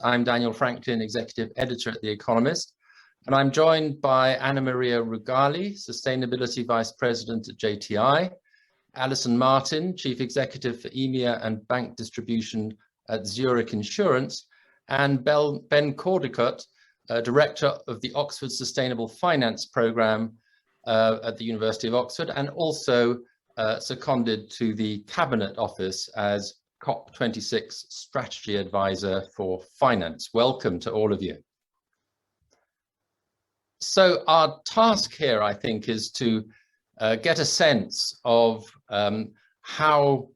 I'm Daniel Franklin, Executive Editor at The Economist, and I'm joined by Anna Maria Rugali, Sustainability Vice President at JTI, Alison Martin, Chief Executive for EMEA and Bank Distribution at Zurich Insurance, and Ben Caldicott, Director of the Oxford Sustainable Finance Programme at the University of Oxford, and also seconded to the Cabinet Office as COP26 Strategy Advisor for Finance. Welcome to all of you. So our task here, I think, is to get a sense of how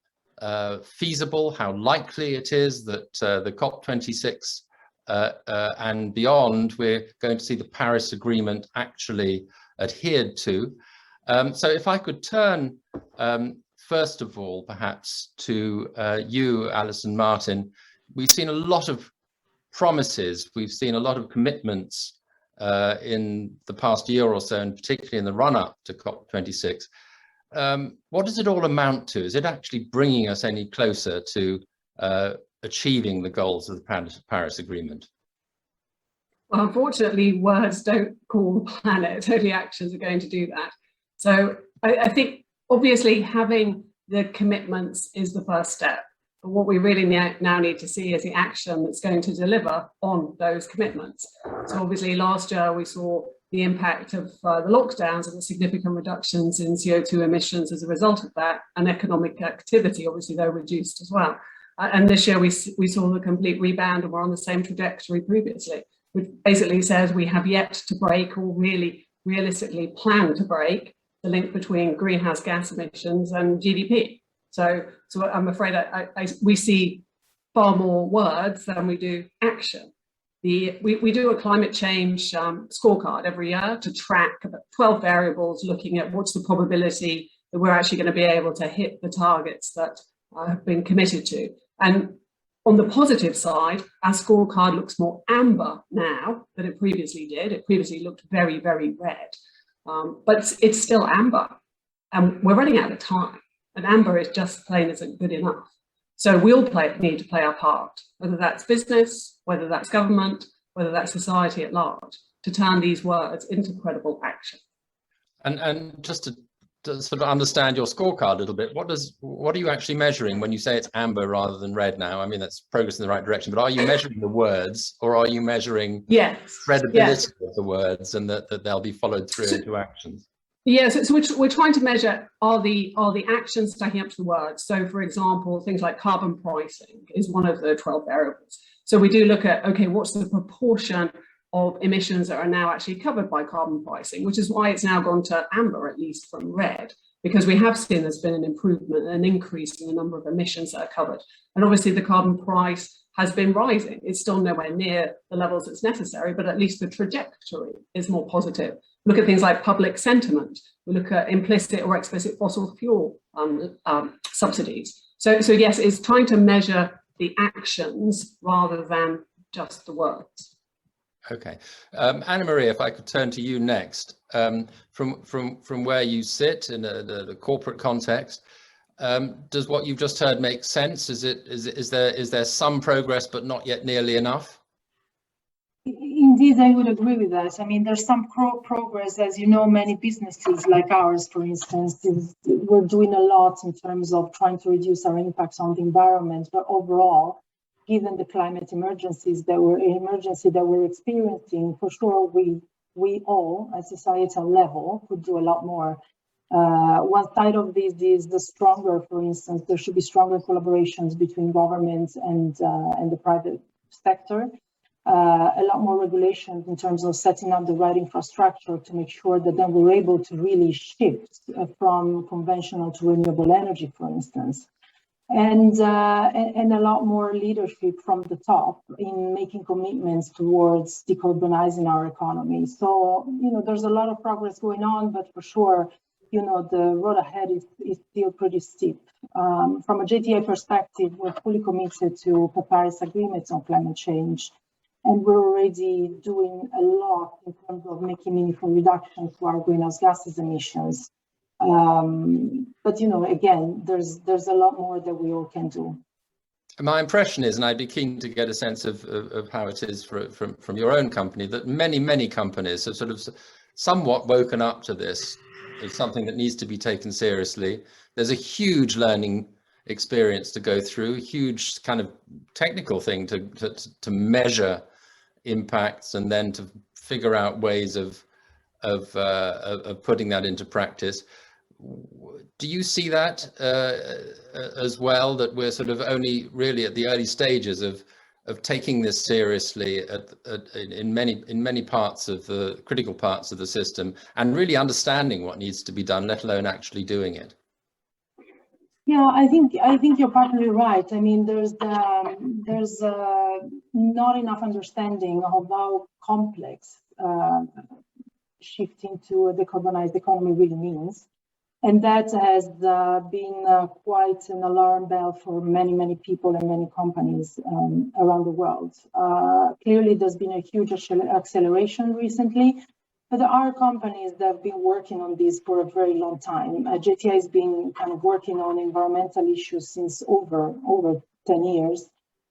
feasible, how likely it is that the COP26 and beyond, we're going to see the Paris Agreement actually adhered to. So if I could turn first of all, perhaps to you, Alison Martin. We've seen a lot of promises, we've seen a lot of commitments in the past year or so, and particularly in the run-up to COP26. What does it all amount to? Is it actually bringing us any closer to achieving the goals of the Paris Agreement? Well, unfortunately, words don't cool the planet. Only actions are going to do that. So I think, obviously, having the commitments is the first step. But what we really now need to see is the action that's going to deliver on those commitments. So obviously, last year we saw the impact of the lockdowns and the significant reductions in CO2 emissions as a result of that, and economic activity, obviously, though reduced as well. And this year we saw the complete rebound, and we're on the same trajectory previously, which basically says we have yet to break, or really realistically plan to break, the link between greenhouse gas emissions and GDP. So I'm afraid we see far more words than we do action. We do a climate change scorecard every year to track about 12 variables, looking at what's the probability that we're actually going to be able to hit the targets that have been committed to. And on the positive side, our scorecard looks more amber now than it previously did. It previously looked very, very red. But it's still amber, and we're running out of time, and amber is just plain isn't good enough. So we all need to play our part, whether that's business, whether that's government, whether that's society at large, to turn these words into credible action. And just to sort of understand your scorecard a little bit, what are you actually measuring when you say it's amber rather than red now? I mean, that's progress in the right direction, but are you measuring the words, or are you measuring credibility of the words, and that they'll be followed through into actions? Yes, so we're trying to measure are the actions stacking up to the words. So for example, things like carbon pricing is one of the 12 variables. So we do look at, okay, what's the proportion of emissions that are now actually covered by carbon pricing, which is why it's now gone to amber, at least from red, because we have seen there's been an improvement, an increase in the number of emissions that are covered. And obviously the carbon price has been rising. It's still nowhere near the levels that's necessary, but at least the trajectory is more positive. Look at things like public sentiment. We look at implicit or explicit fossil fuel subsidies. So yes, it's trying to measure the actions rather than just the words. Okay, Anna Maria, if I could turn to you next, from where you sit in the corporate context, does what you've just heard make sense? Is there some progress but not yet nearly enough? Indeed, I would agree with that. I mean, there's some progress, as you know. Many businesses like ours, for instance, we're doing a lot in terms of trying to reduce our impacts on the environment, but overall, given the climate emergency that we're experiencing, for sure we all at societal level could do a lot more. One side of this is the stronger, for instance, there should be stronger collaborations between governments and the private sector. A lot more regulations in terms of setting up the right infrastructure to make sure that then we're able to really shift from conventional to renewable energy, for instance. And a lot more leadership from the top in making commitments towards decarbonizing our economy. So, there's a lot of progress going on, but for sure, the road ahead is still pretty steep. From a JTI perspective, we're fully committed to the Paris Agreement on climate change, and we're already doing a lot in terms of making meaningful reductions to our greenhouse gases emissions. But again, there's a lot more that we all can do. My impression is, and I'd be keen to get a sense of how it is from your own company, that many companies have sort of somewhat woken up to this as something that needs to be taken seriously. There's a huge learning experience to go through, huge kind of technical thing to measure impacts and then to figure out ways of putting that into practice. Do you see that as well, that we're sort of only really at the early stages of taking this seriously in many parts of the critical parts of the system, and really understanding what needs to be done, let alone actually doing it? Yeah, I think you're partly right. I mean, there's not enough understanding of how complex shifting to a decarbonized economy really means. And that has been quite an alarm bell for many people and many companies around the world. Clearly, there's been a huge acceleration recently, but there are companies that have been working on this for a very long time. JTI has been kind of working on environmental issues since over 10 years.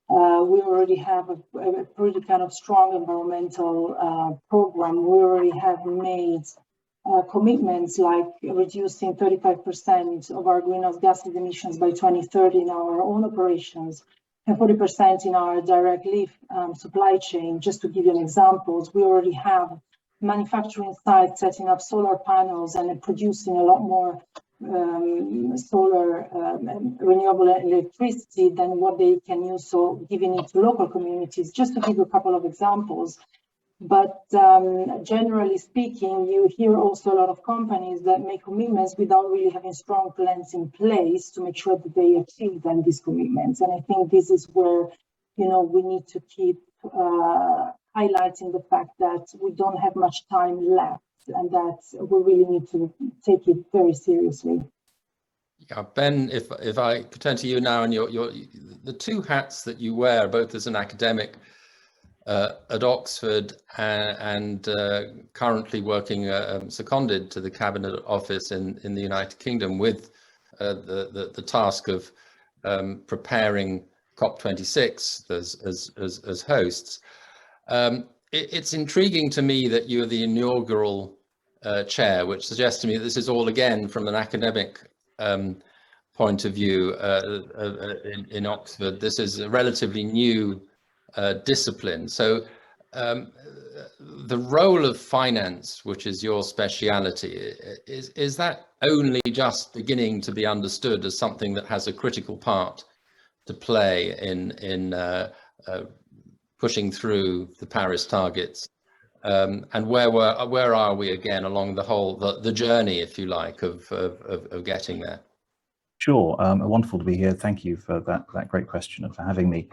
We already have a pretty kind of strong environmental program. We already have made commitments like reducing 35% of our greenhouse gas emissions by 2030 in our own operations and 40% in our direct leaf supply chain. Just to give you an example, we already have manufacturing sites setting up solar panels and producing a lot more solar renewable electricity than what they can use, so giving it to local communities, just to give you a couple of examples. But generally speaking, you hear also a lot of companies that make commitments without really having strong plans in place to make sure that they achieve then these commitments. And I think this is where, you know, we need to keep highlighting the fact that we don't have much time left and that we really need to take it very seriously. Yeah, Ben, if I could turn to you now, and the two hats that you wear, both as an academic at Oxford and currently working seconded to the Cabinet Office in the United Kingdom with the task of preparing COP26 as hosts. It's intriguing to me that you're the inaugural chair, which suggests to me that this is all again from an academic point of view in Oxford. This is a relatively new discipline. So the role of finance, which is your speciality, is that only just beginning to be understood as something that has a critical part to play in pushing through the Paris targets? And where are we again along the journey, if you like, of getting there? Sure, wonderful to be here. Thank you for that great question and for having me.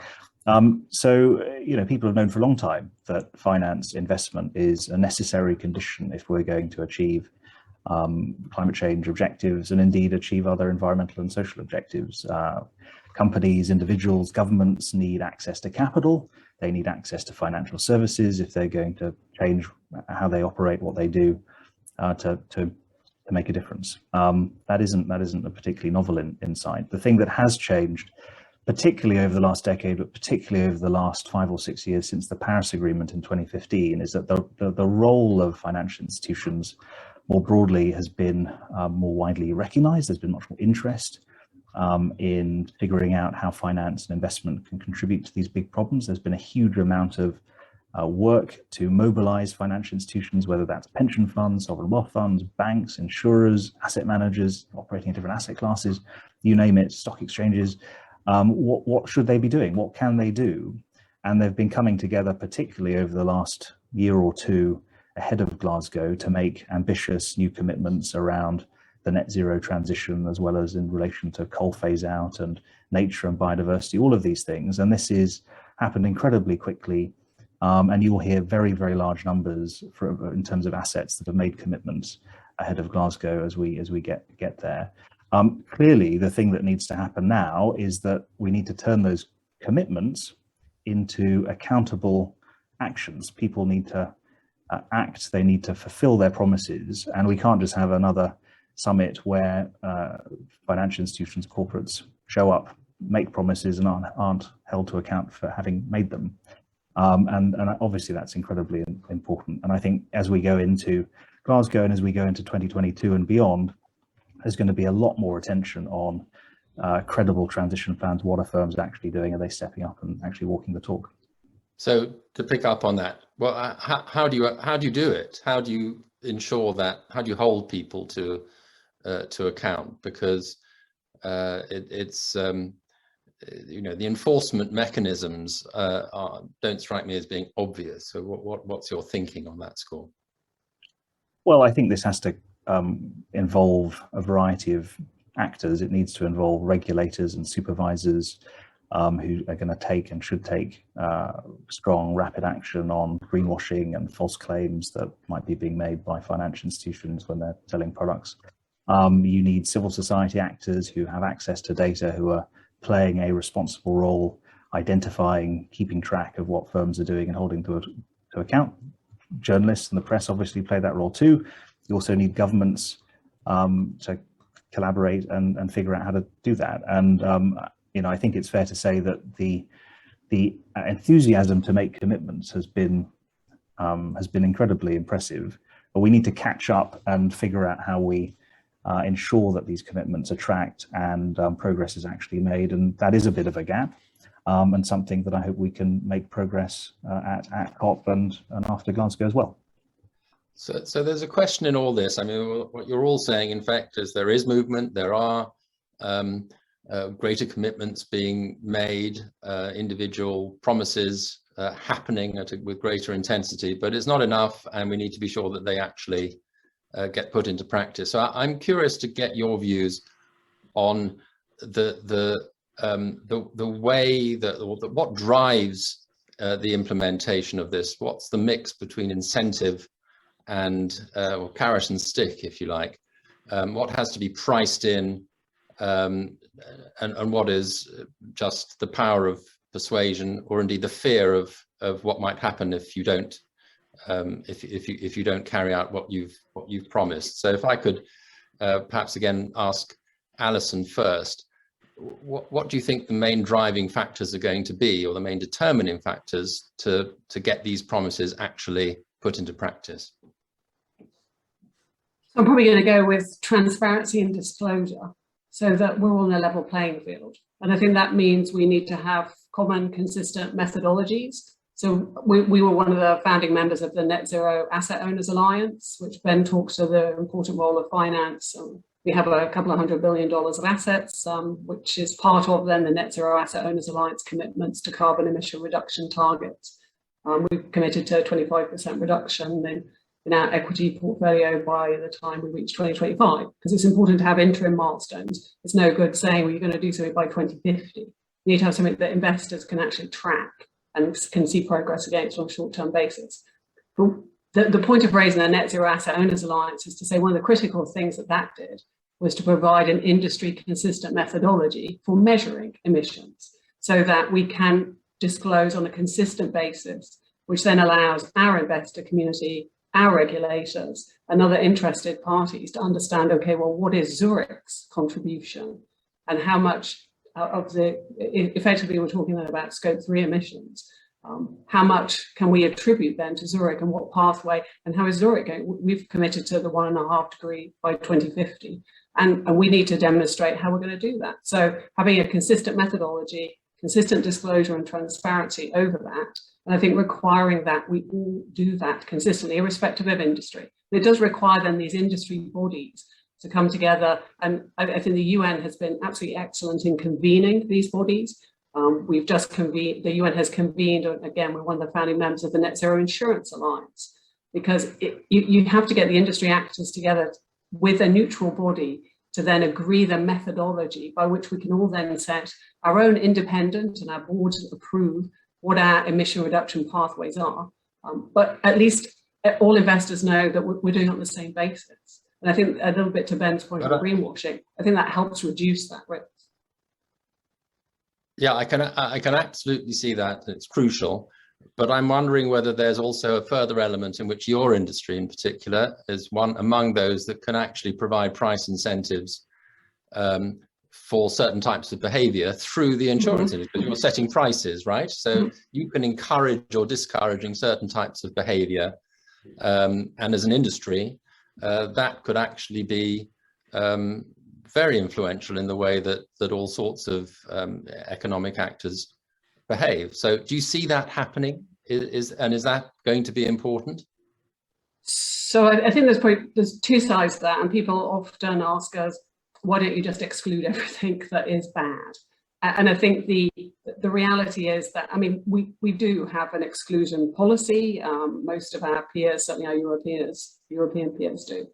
So, you know, people have known for a long time that finance investment is a necessary condition if we're going to achieve climate change objectives and indeed achieve other environmental and social objectives. Companies, individuals, governments need access to capital. They need access to financial services if they're going to change how they operate, what they do to make a difference. That isn't a particularly novel insight. The thing that has changed, particularly over the last decade, but particularly over the last 5 or 6 years since the Paris Agreement in 2015, is that the role of financial institutions more broadly has been more widely recognized. There's been much more interest in figuring out how finance and investment can contribute to these big problems. There's been a huge amount of work to mobilize financial institutions, whether that's pension funds, sovereign wealth funds, banks, insurers, asset managers operating in different asset classes, you name it, stock exchanges. What should they be doing? What can they do? And they've been coming together, particularly over the last year or two ahead of Glasgow, to make ambitious new commitments around the net zero transition, as well as in relation to coal phase out and nature and biodiversity, all of these things. And this is happened incredibly quickly. And you will hear very, very large numbers in terms of assets that have made commitments ahead of Glasgow as we get there. Clearly, the thing that needs to happen now is that we need to turn those commitments into accountable actions. People need to act, they need to fulfill their promises, and we can't just have another summit where financial institutions, corporates show up make promises and aren't held to account for having made them. And obviously that's incredibly important. And I think as we go into Glasgow and as we go into 2022 and beyond, there's going to be a lot more attention on credible transition plans. What are firms actually doing? Are they stepping up and actually walking the talk? So to pick up on that, well, how do you do it? How do you ensure that? How do you hold people to account? Because it's you know, the enforcement mechanisms don't strike me as being obvious. So what's your thinking on that score? Well, I think this has to involve a variety of actors. It needs to involve regulators and supervisors who are going to take and should take strong, rapid action on greenwashing and false claims that might be being made by financial institutions when they're selling products. You need civil society actors who have access to data, who are playing a responsible role, identifying, keeping track of what firms are doing and holding to account. Journalists and the press obviously play that role too. You also need governments to collaborate and figure out how to do that. And you know, I think it's fair to say that the enthusiasm to make commitments has been incredibly impressive. But we need to catch up and figure out how we ensure that these commitments are tracked and progress is actually made. And that is a bit of a gap, and something that I hope we can make progress at COP and after Glasgow as well. So there's a question in all this. I mean, what you're all saying, in fact, is there is movement. There are greater commitments being made, individual promises happening with greater intensity, but it's not enough, and we need to be sure that they actually get put into practice. So I'm curious to get your views on the way that what drives the implementation of this. What's the mix between incentive and or carrot and stick, if you like? What has to be priced in, and what is just the power of persuasion, or indeed the fear of what might happen if you don't if you don't carry out what you've promised. So if I could perhaps again ask Alison first, what do you think the main driving factors are going to be, or the main determining factors to get these promises actually put into practice? I'm probably going to go with transparency and disclosure, so that we're all on a level playing field. And I think that means we need to have common, consistent methodologies. So we were one of the founding members of the Net Zero Asset Owners Alliance, which then talks to the important role of finance. We have a couple of $100 billion of assets, which is part of then the Net Zero Asset Owners Alliance commitments to carbon emission reduction targets. We've committed to a 25% reduction in our equity portfolio by the time we reach 2025, because it's important to have interim milestones. It's no good saying, well, you're going to do something by 2050. You need to have something that investors can actually track and can see progress against on a short-term basis. But the point of raising the Net Zero Asset Owners Alliance is to say one of the critical things that did was to provide an industry-consistent methodology for measuring emissions, so that we can disclose on a consistent basis, which then allows our investor community, our regulators, and other interested parties to understand, okay, well, what is Zurich's contribution, and how much of effectively we're talking then about scope 3 emissions. How much can we attribute then to Zurich, and what pathway, and how is Zurich going? We've committed to the 1.5 degree by 2050, and we need to demonstrate how we're going to do that. So having a consistent methodology, consistent disclosure and transparency over that, and I think requiring that we all do that consistently, irrespective of industry. It does require then these industry bodies to come together, and I think the UN has been absolutely excellent in convening these bodies. We've just convened, the UN has convened, again, we're one of the founding members of the Net Zero Insurance Alliance, because you have to get the industry actors together with a neutral body to then agree the methodology by which we can all then set our own independent, and our boards approve what our emission reduction pathways are. But at least all investors know that we're doing it on the same basis. And I think a little bit to Ben's point of greenwashing, I think that helps reduce that risk. Yeah, I can absolutely see that. It's crucial, but I'm wondering whether there's also a further element in which your industry in particular is one among those that can actually provide price incentives for certain types of behavior through the insurance industry, because you're setting prices, right? So you can encourage or discouraging certain types of behavior, and as an industry, that could actually be very influential in the way that all sorts of economic actors behave. So do you see that happening? Is that going to be important? So I think there's two sides to that, and people often ask us, why don't you just exclude everything that is bad? And I think the reality is that, I mean, we do have an exclusion policy. Most of our peers, certainly our European peers do.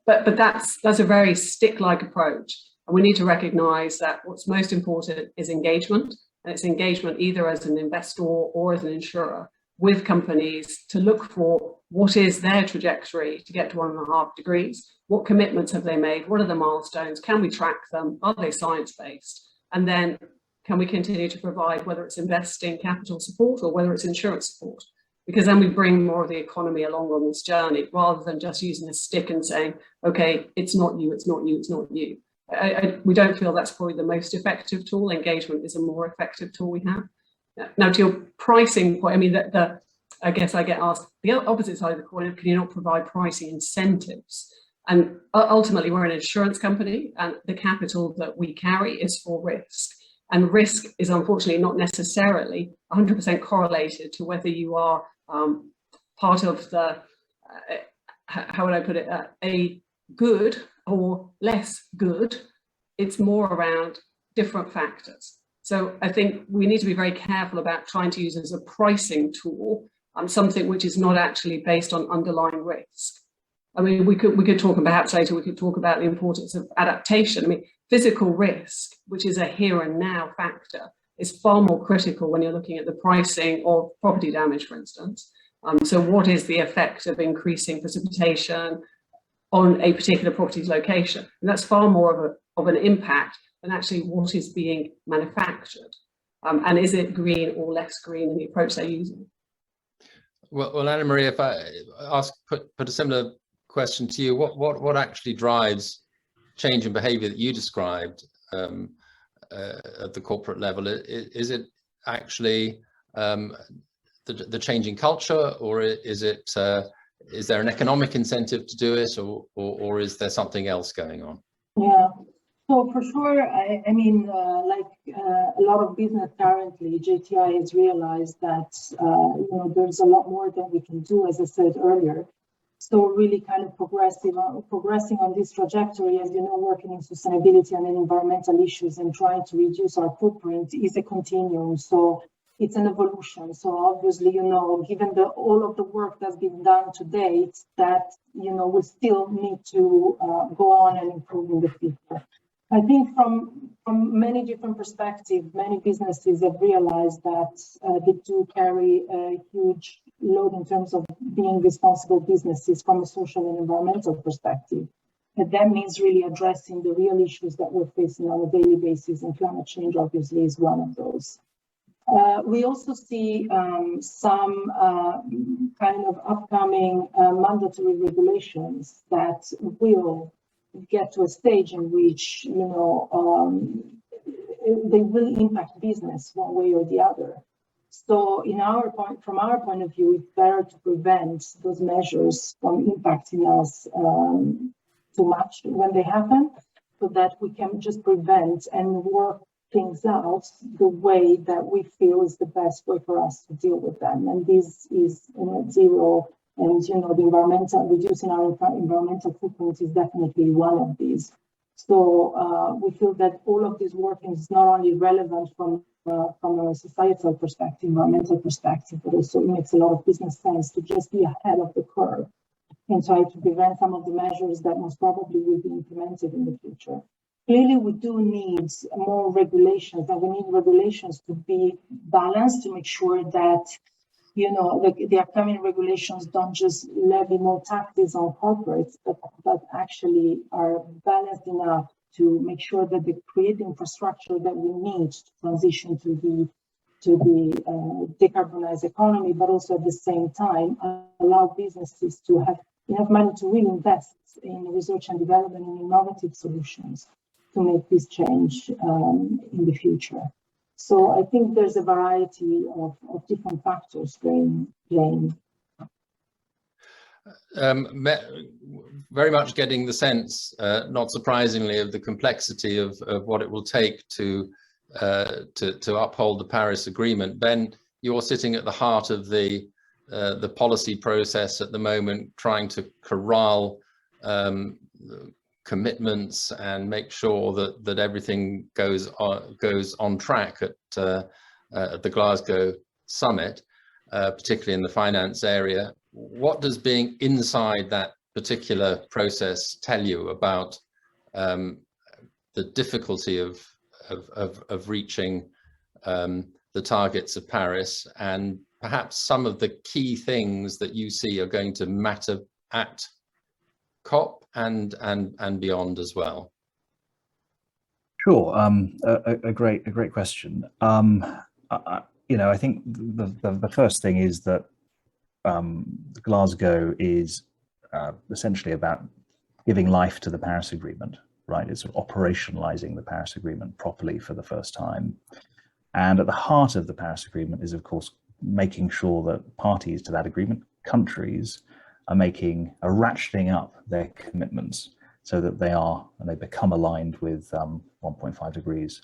But that's a very stick-like approach. And we need to recognize that what's most important is engagement. And it's engagement either as an investor or as an insurer with companies to look for what is their trajectory to get to 1.5 degrees. What commitments have they made? What are the milestones? Can we track them? Are they science-based? And then can we continue to provide, whether it's investing capital support or whether it's insurance support? Because then we bring more of the economy along on this journey, rather than just using a stick and saying, okay, it's not you, it's not you, it's not you. We don't feel that's probably the most effective tool. Engagement is a more effective tool we have. Now, to your pricing point, I mean, I guess I get asked, the opposite side of the coin, can you not provide pricing incentives? And ultimately, we're an insurance company, and the capital that we carry is for risk. And risk is unfortunately not necessarily 100% correlated to whether you are part of the, how would I put it, a good or less good. It's more around different factors. So I think we need to be very careful about trying to use as a pricing tool something which is not actually based on underlying risk. I mean, we could talk, and perhaps later we could talk about the importance of adaptation. I mean, physical risk, which is a here and now factor, is far more critical when you're looking at the pricing of property damage, for instance. So what is the effect of increasing precipitation on a particular property's location? And that's far more of an impact than actually what is being manufactured. And is it green or less green in the approach they're using? Well, Anna Marie, if I put a similar question to you, what actually drives change in behavior that you described at the corporate level? Is it actually the changing culture, or is there an economic incentive to do it, or is there something else going on? Yeah, so for sure, I mean, like a lot of business currently, JTI has realized that there's a lot more that we can do, as I said earlier. So really kind of progressing on this trajectory, as you know, working in sustainability and in environmental issues and trying to reduce our footprint is a continuum. So it's an evolution. So obviously, given all of the work that's been done to date, that, we still need to go on and improve in the future. I think from many different perspectives, many businesses have realized that they do carry a huge load in terms of being responsible businesses from a social and environmental perspective. And that means really addressing the real issues that we're facing on a daily basis, and climate change obviously is one of those. We also see some kind of upcoming mandatory regulations that will get to a stage in which, they will impact business one way or the other. So from our point of view, it's better to prevent those measures from impacting us too much when they happen, so that we can just prevent and work things out the way that we feel is the best way for us to deal with them. And this is net zero, and the reducing our environmental footprint is definitely one of these. So we feel that all of this work is not only relevant from a societal perspective, environmental perspective, but also it makes a lot of business sense to just be ahead of the curve and try to prevent some of the measures that most probably will be implemented in the future. Clearly, we do need more regulations, and we need regulations to be balanced to make sure that, the upcoming regulations don't just levy more taxes on corporates, but actually are balanced enough to make sure that they create the infrastructure that we need to transition to the decarbonized economy, but also at the same time allow businesses to have enough money to really invest in research and development and innovative solutions. to make this change in the future. So I think there's a variety of different factors playing. Very much getting the sense, not surprisingly, of the complexity of what it will take to uphold the Paris Agreement. Ben, you're sitting at the heart of the policy process at the moment, trying to corral commitments and make sure that everything goes on track at the Glasgow summit, particularly in the finance area. What does being inside that particular process tell you about the difficulty of reaching the targets of Paris, and perhaps some of the key things that you see are going to matter at COP and beyond as well? Sure, a great question. I think the first thing is that Glasgow is essentially about giving life to the Paris Agreement, right? It's operationalizing the Paris Agreement properly for the first time. And at the heart of the Paris Agreement is, of course, making sure that parties to that agreement, countries, are ratcheting up their commitments so that they become aligned with 1.5 degrees.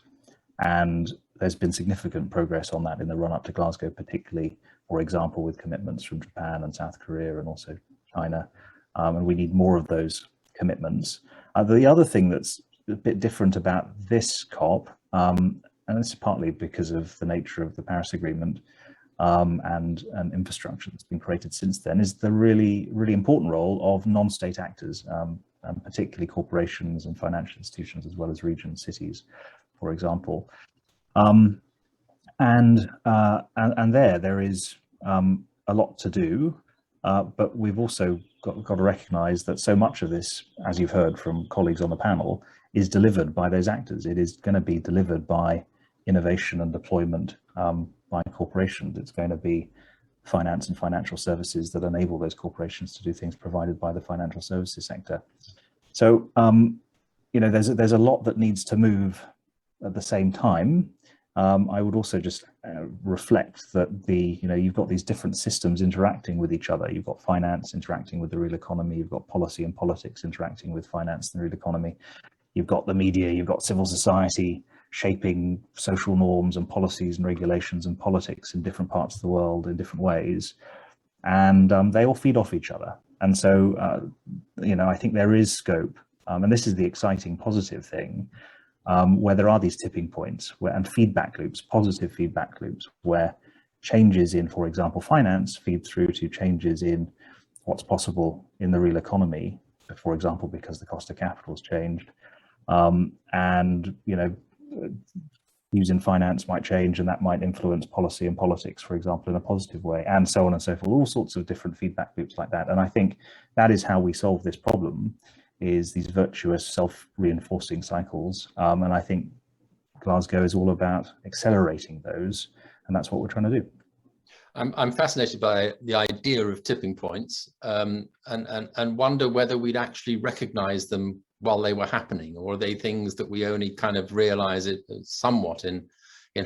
And there's been significant progress on that in the run-up to Glasgow, particularly, for example, with commitments from Japan and South Korea and also China. And we need more of those commitments. The other thing that's a bit different about this COP, and this is partly because of the nature of the Paris Agreement and infrastructure that's been created since then, is the really important role of non-state actors, and particularly corporations and financial institutions, as well as regions, cities, for example. And there is a lot to do, but we've also got to recognize that so much of this, as you've heard from colleagues on the panel, is delivered by those actors. It is going to be delivered by innovation and deployment by corporations. It's going to be finance and financial services that enable those corporations to do things provided by the financial services sector. So, there's a lot that needs to move at the same time. I would also just reflect that you've got these different systems interacting with each other. You've got finance interacting with the real economy. You've got policy and politics interacting with finance and the real economy. You've got the media. You've got civil society shaping social norms and policies and regulations and politics in different parts of the world in different ways. And they all feed off each other. And so, I think there is scope, and this is the exciting positive thing, where there are these tipping points and feedback loops, positive feedback loops, where changes in, for example, finance feed through to changes in what's possible in the real economy, for example, because the cost of capital has changed. Views in finance might change, and that might influence policy and politics, for example, in a positive way, and so on and so forth, all sorts of different feedback loops like that. And I think that is how we solve this problem, is these virtuous self-reinforcing cycles. And I think Glasgow is all about accelerating those, and that's what we're trying to do. I'm fascinated by the idea of tipping points, and wonder whether we'd actually recognize them while they were happening, or are they things that we only kind of realize it somewhat in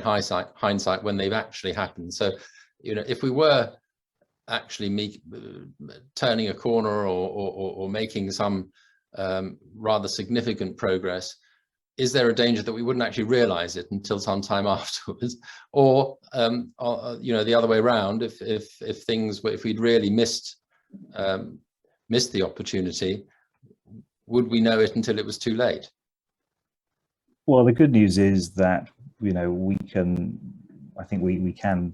hindsight when they've actually happened. So, if we were actually turning a corner or making some rather significant progress, is there a danger that we wouldn't actually realize it until some time afterwards? Or the other way around, if we'd really missed the opportunity, would we know it until it was too late? Well, the good news is that we can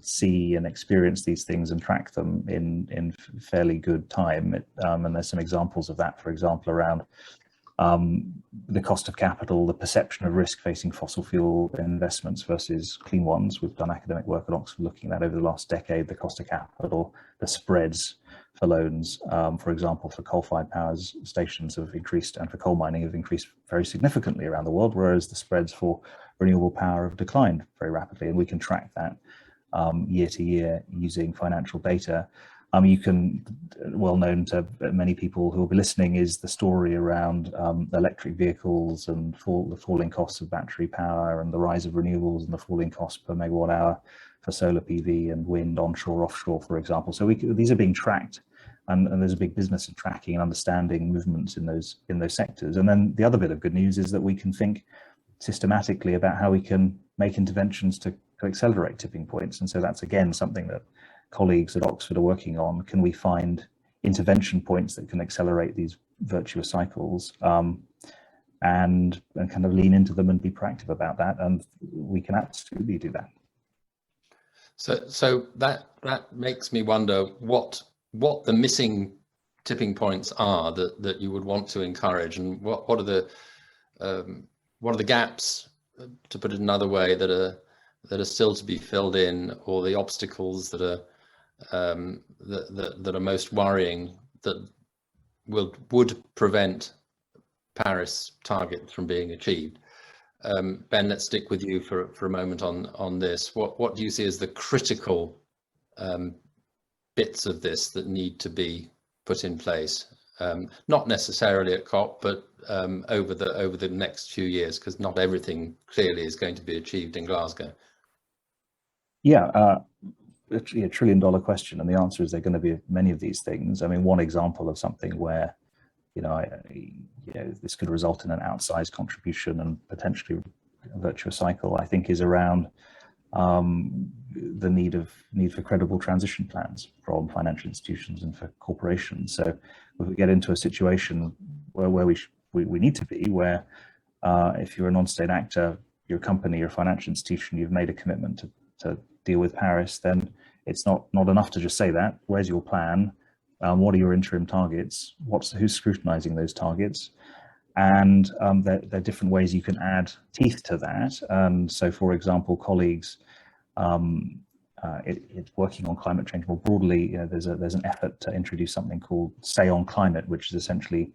see and experience these things and track them in fairly good time. And there's some examples of that, for example, around the cost of capital, the perception of risk facing fossil fuel investments versus clean ones. We've done academic work at Oxford looking at that over the last decade, the cost of capital, the spreads for loans, for example, for coal-fired power stations have increased, and for coal mining have increased very significantly around the world, whereas the spreads for renewable power have declined very rapidly. And we can track that year to year using financial data. You can, well known to many people who will be listening, is the story around electric vehicles and the falling costs of battery power and the rise of renewables and the falling cost per megawatt hour for solar PV and wind onshore, offshore, for example. So these are being tracked, and there's a big business in tracking and understanding movements in those sectors. And then the other bit of good news is that we can think systematically about how we can make interventions to accelerate tipping points. And so that's again something that colleagues at Oxford are working on. Can we find intervention points that can accelerate these virtuous cycles, and kind of lean into them and be proactive about that? And we can absolutely do that. So that makes me wonder what the missing tipping points are that you would want to encourage, and what are the gaps, to put it another way, that are still to be filled in, or the obstacles that are most worrying, that would prevent Paris targets from being achieved. Ben, let's stick with you for a moment on this. What do you see as the critical bits of this that need to be put in place? Not necessarily at COP, but over the next few years, because not everything clearly is going to be achieved in Glasgow. Yeah, a $1 trillion question, and the answer is there are going to be many of these things. I mean, one example of something where this could result in an outsized contribution and potentially a virtuous cycle, I think, is around the need for credible transition plans from financial institutions and for corporations. So if we get into a situation where we need to be, where if you're a non-state actor, your company, your financial institution, you've made a commitment to deal with Paris, then it's not enough to just say that. Where's your plan? What are your interim targets? Who's scrutinizing those targets? And there are different ways you can add teeth to that. And so, for example, colleagues working on climate change more broadly, there's an effort to introduce something called Say on Climate, which is essentially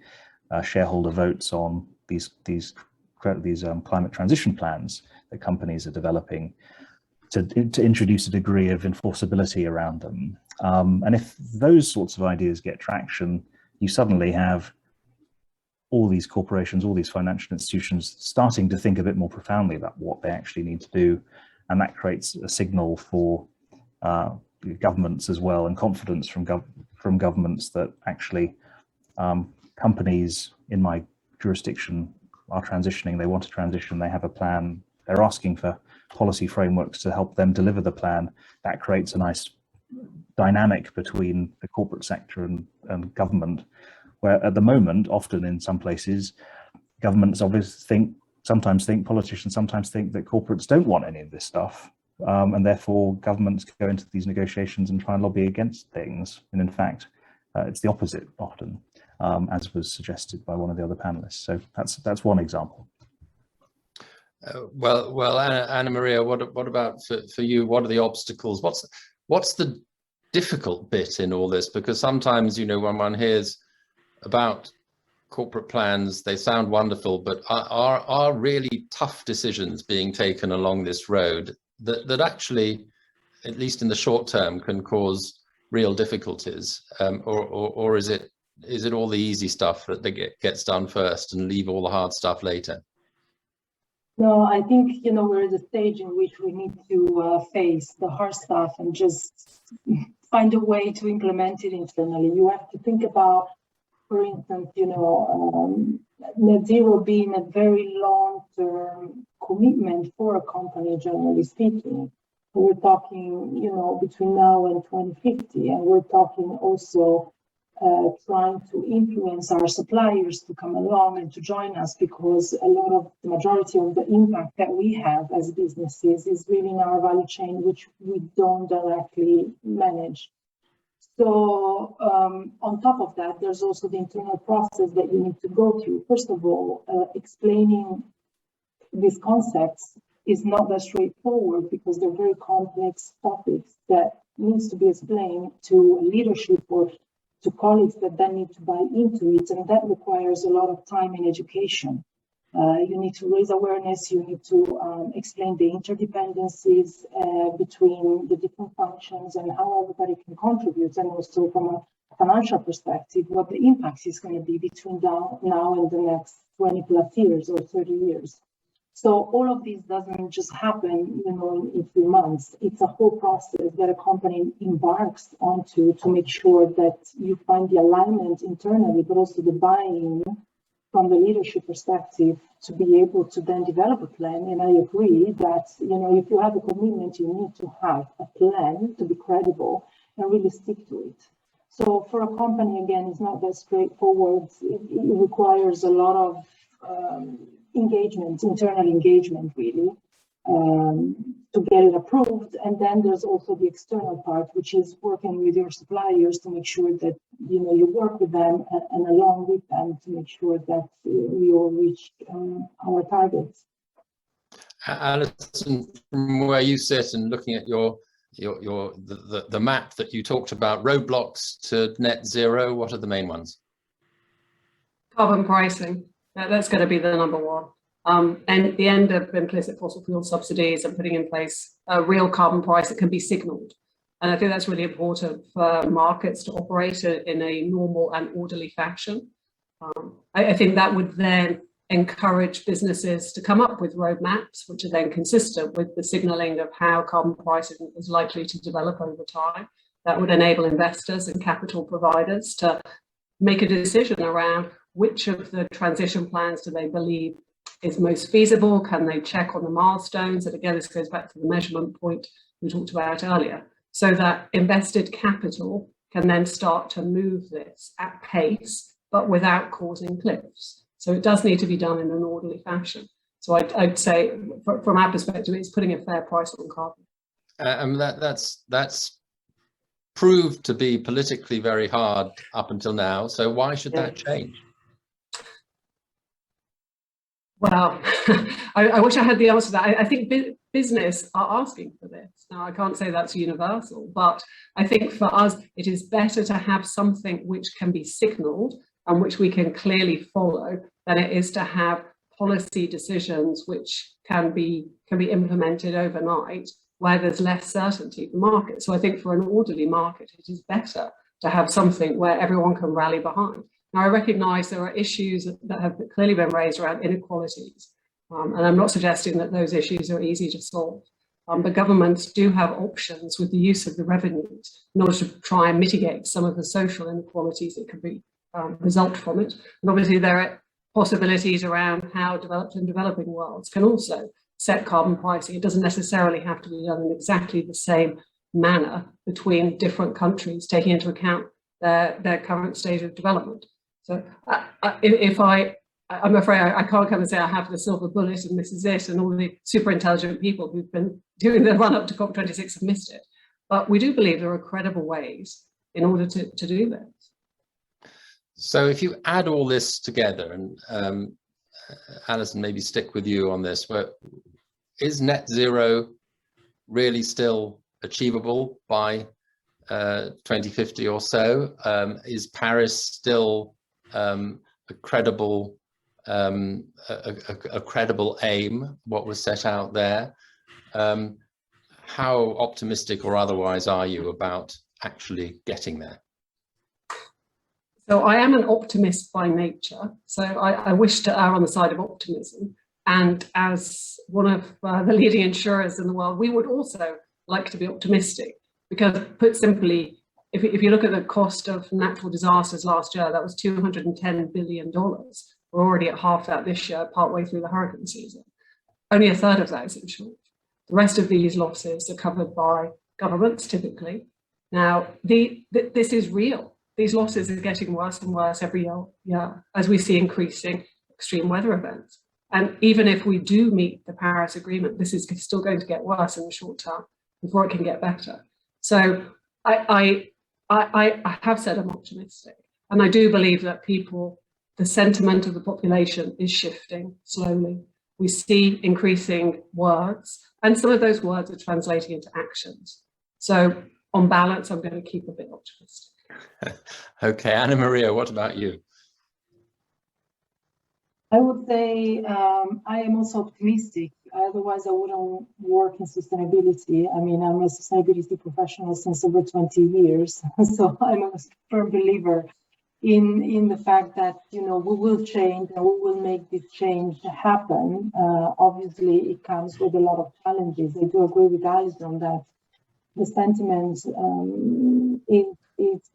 shareholder votes on these climate transition plans that companies are developing, to introduce a degree of enforceability around them. And if those sorts of ideas get traction, you suddenly have all these corporations, all these financial institutions starting to think a bit more profoundly about what they actually need to do. And that creates a signal for governments as well, and confidence from governments that actually companies in my jurisdiction are transitioning, they want to transition, they have a plan, they're asking for policy frameworks to help them deliver the plan. That creates a nice dynamic between the corporate sector and government, where at the moment, often in some places, governments obviously politicians sometimes think that corporates don't want any of this stuff, and therefore governments go into these negotiations and try and lobby against things. And in fact, it's the opposite often, as was suggested by one of the other panelists. So that's one example. Well, Anna Maria, what about for you? What are the obstacles? What's the difficult bit in all this? Because sometimes, when one hears about corporate plans, they sound wonderful, but are really tough decisions being taken along this road that actually, at least in the short term, can cause real difficulties, or is it all the easy stuff that gets done first and leave all the hard stuff later? No, I think, we're at the stage in which we need to face the hard stuff and just find a way to implement it internally. You have to think about, for instance, net zero being a very long-term commitment for a company, generally speaking. We're talking, between now and 2050, and we're talking also trying to influence our suppliers to come along and to join us, because the majority of the impact that we have as businesses is really in our value chain, which we don't directly manage. So on top of that, there's also the internal process that you need to go through. First of all, explaining these concepts is not that straightforward, because they're very complex topics that needs to be explained to leadership or to colleagues that then need to buy into it, and that requires a lot of time and education. You need to raise awareness, you need to explain the interdependencies between the different functions and how everybody can contribute, and also from a financial perspective, what the impact is going to be between now and the next 20 plus years or 30 years. So all of this doesn't just happen, in a few months. It's a whole process that a company embarks onto to make sure that you find the alignment internally, but also the buy-in from the leadership perspective to be able to then develop a plan. And I agree that, if you have a commitment, you need to have a plan to be credible and really stick to it. So for a company, again, it's not that straightforward. It requires a lot of engagement, internal engagement, really, to get it approved. And then there's also the external part, which is working with your suppliers to make sure that, you work with them and along with them to make sure that we all reach our targets. Alison, from where you sit and looking at the map that you talked about, roadblocks to net zero, what are the main ones? Carbon pricing. That's going to be the number one. And the end of implicit fossil fuel subsidies and putting in place a real carbon price that can be signalled. And I think that's really important for markets to operate in a normal and orderly fashion. I think that would then encourage businesses to come up with roadmaps, which are then consistent with the signalling of how carbon pricing is likely to develop over time. That would enable investors and capital providers to make a decision around which of the transition plans do they believe is most feasible. Can they check on the milestones? And again, this goes back to the measurement point we talked about earlier, so that invested capital can then start to move this at pace, but without causing cliffs. So it does need to be done in an orderly fashion. So I'd say, from our perspective, it's putting a fair price on carbon. That's proved to be politically very hard up until now. So why should that change? Well, I wish I had the answer to that. I think business are asking for this. Now, I can't say that's universal, but I think for us, it is better to have something which can be signalled and which we can clearly follow than it is to have policy decisions which can be implemented overnight where there's less certainty for market. So I think for an orderly market, it is better to have something where everyone can rally behind. Now, I recognise there are issues that have clearly been raised around inequalities, and I'm not suggesting that those issues are easy to solve, but governments do have options with the use of the revenues in order to try and mitigate some of the social inequalities that could be result from it. And obviously there are possibilities around how developed and developing worlds can also set carbon pricing. It doesn't necessarily have to be done in exactly the same manner between different countries, taking into account their current stage of development. So I'm afraid I can't come and say I have the silver bullet and this is it, and all the super intelligent people who've been doing the run up to COP26 have missed it. But we do believe there are credible ways in order to do this. So if you add all this together, and Alison, maybe stick with you on this, but is net zero really still achievable by 2050 or so? Is Paris still a credible aim, what was set out there? How optimistic or otherwise are you about actually getting there? So I am an optimist by nature. So I wish to err on the side of optimism. And as one of the leading insurers in the world, we would also like to be optimistic, because put simply, if you look at the cost of natural disasters last year, that was $210 billion. We're already at half that this year, partway through the hurricane season. Only a third of that is insured. The rest of these losses are covered by governments, typically. Now, this is real. These losses are getting worse and worse every year as we see increasing extreme weather events. And even if we do meet the Paris Agreement, this is still going to get worse in the short term before it can get better. So I have said I'm optimistic, and I do believe that the sentiment of the population is shifting slowly. We see increasing words, and some of those words are translating into actions. So on balance, I'm going to keep a bit optimistic. Okay, Anna Maria, what about you? I would say I am also optimistic. Otherwise, I wouldn't work in sustainability. I mean, I'm a sustainability professional since over 20 years. So I'm a firm believer in the fact that, you know, we will change and we will make this change happen. Obviously, it comes with a lot of challenges. I do agree with Alison that the sentiment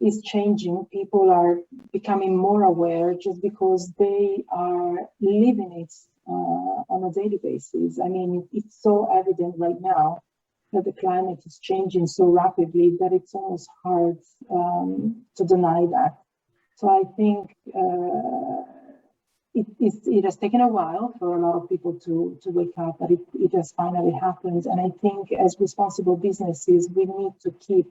is changing. People are becoming more aware just because they are living it on a daily basis. I mean, it's so evident right now that the climate is changing so rapidly that it's almost hard to deny that. So I think it has taken a while for a lot of people to wake up, but it has finally happened. And I think as responsible businesses, we need to keep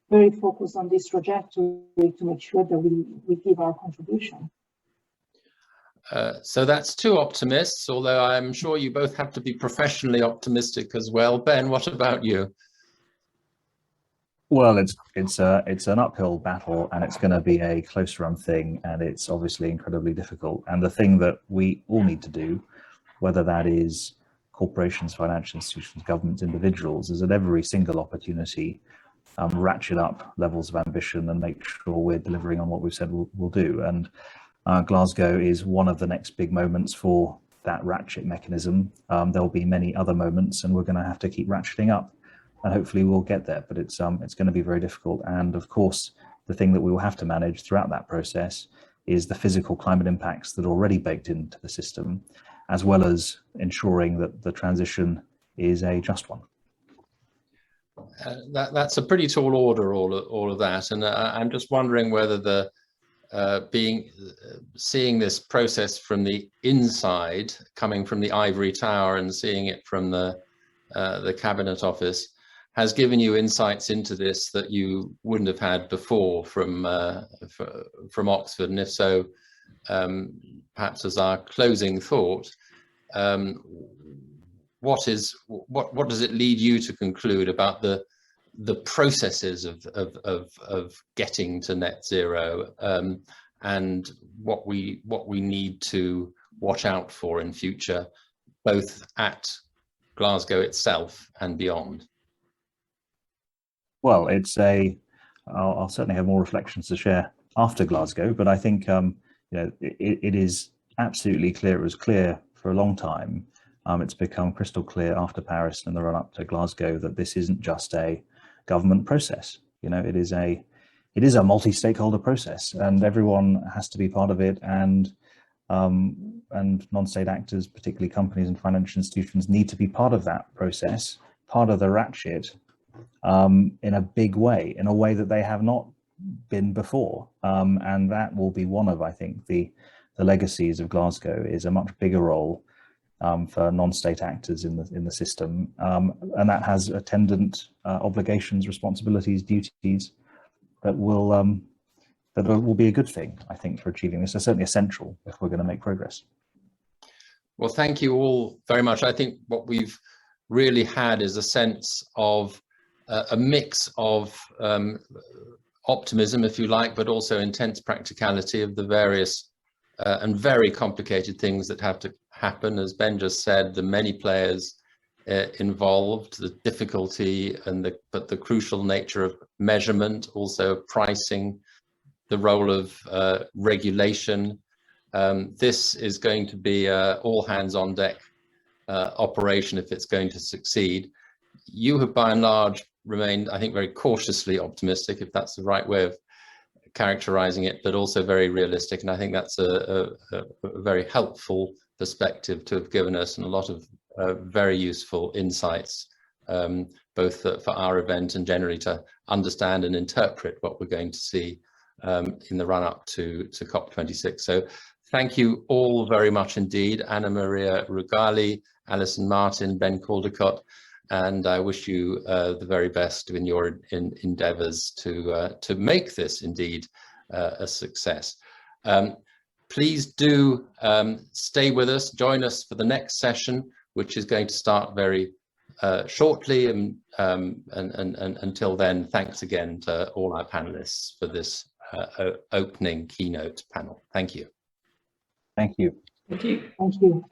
very focused on this trajectory to make sure that we give our contribution. So that's two optimists, although I'm sure you both have to be professionally optimistic as well. Ben, what about you? Well, it's an uphill battle, and it's going to be a close run thing, and it's obviously incredibly difficult. And the thing that we all need to do, whether that is corporations, financial institutions, governments, individuals, is at every single opportunity ratchet up levels of ambition and make sure we're delivering on what we've said we'll do. And Glasgow is one of the next big moments for that ratchet mechanism. There'll be many other moments, and we're going to have to keep ratcheting up. And hopefully we'll get there, but it's going to be very difficult. And of course, the thing that we will have to manage throughout that process is the physical climate impacts that are already baked into the system, as well as ensuring that the transition is a just one. That's a pretty tall order, all of that, and I'm just wondering whether the seeing this process from the inside, coming from the ivory tower and seeing it from the Cabinet Office, has given you insights into this that you wouldn't have had before from Oxford. And if so, perhaps as our closing thought, what does it lead you to conclude about the processes of getting to net zero, and what we need to watch out for in future, both at Glasgow itself and beyond? Well, I'll certainly have more reflections to share after Glasgow, but I think you know, it is absolutely clear. It was clear for a long time. It's become crystal clear after Paris and the run up to Glasgow that this isn't just a government process. You know, it is a multi-stakeholder process, and everyone has to be part of it. And non-state actors, particularly companies and financial institutions, need to be part of that process, part of the ratchet, in a big way, in a way that they have not been before. And that will be one of, I think, the legacies of Glasgow, is a much bigger role for non-state actors in the system, and that has attendant obligations, responsibilities, duties that will be a good thing, I think, for achieving this. It's certainly essential if we're going to make progress. Well, thank you all very much. I think what we've really had is a sense of a mix of optimism, if you like, but also intense practicality of the various and very complicated things that have to happen. As Ben just said, the many players involved, the difficulty but the crucial nature of measurement, also pricing, the role of regulation. This is going to be all hands on deck operation if it's going to succeed. You have by and large remained, I think, very cautiously optimistic, if that's the right way of characterizing it, but also very realistic. And I think that's a very helpful perspective to have given us, and a lot of very useful insights, both for our event and generally to understand and interpret what we're going to see in the run up to COP26. So thank you all very much indeed, Anna Maria Rugali, Alison Martin, Ben Caldecott, and I wish you the very best in your endeavours to make this indeed a success. Please do stay with us, join us for the next session, which is going to start very shortly, and until then, thanks again to all our panelists for this opening keynote panel. Thank you. Thank you. Thank you. Thank you.